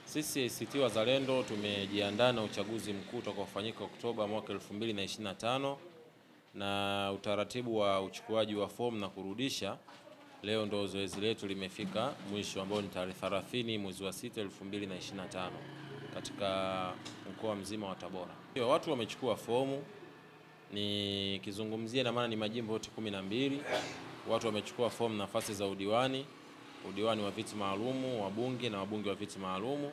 Sisi ACT Wazalendo tumejiandaa na uchaguzi mkuu utakaofanyika Oktoba mwaka 2025 na utaratibu wa uchukuaji wa fomu na kurudisha. Leo ndo zoezi letu limefika mwisho, ambao ni tarehe 30 mwezi wa 6 2025 katika mkoa mzima wa Tabora. Watu wamechukua fomu, ni kizungumzie na maana ni majimbo yote 12. Watu wamechukua fomu nafasi za udiwani wa viti maalumu, wabunge na wabunge wa viti maalumu,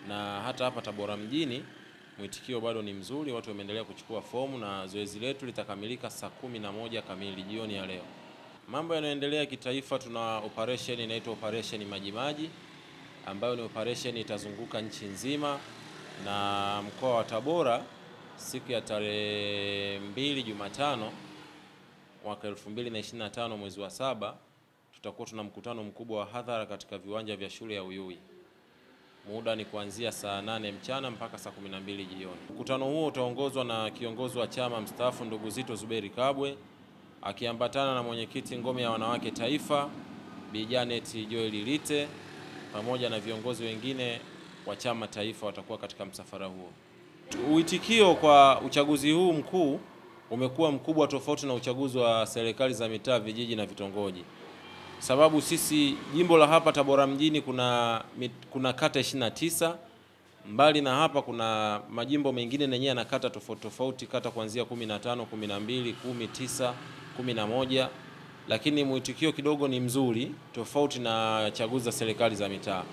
na hata hapa Tabora mjini mwitikio bado ni mzuri, watu wameendelea kuchukua fomu na zoezi letu litakamilika saa 11 kamili jioni ya leo. Mambo yanayoendelea kitaifa, tuna operation inaitwa operation Majimaji, ambayo ni operation itazunguka nchi nzima, na mkoa wa Tabora siku ya tarehe 2 Jumatano mwaka 2025 mwezi wa 7 tutakuwa tuna mkutano mkubwa wa hadhara katika viwanja vya shule ya Uyui. Muda ni kuanzia saa 8 mchana mpaka saa 12 jioni. Mkutano huo utaongozwa na kiongozi wa chama mstaafu ndugu Zito Zuberi Kabwe, akiambatana na mwenyekiti ngome ya wanawake taifa Bi Janet Joel Lite, pamoja na viongozi wengine wa chama taifa watakuwa katika msafara huo. Uitikio kwa uchaguzi huu mkuu umekuwa mkubwa, tofauti na uchaguzi wa serikali za mitaa, vijiji na vitongoji. Sababu sisi jimbo la hapa Tabora mjini kuna kata 29. Mbali na hapa kuna majimbo mengine yenyewe yana kata tofauti, kata kuanzia 15, 12, 10, 9, 11, lakini mwitikio kidogo ni mzuri, tofauti na chaguzi za serikali za mitaa.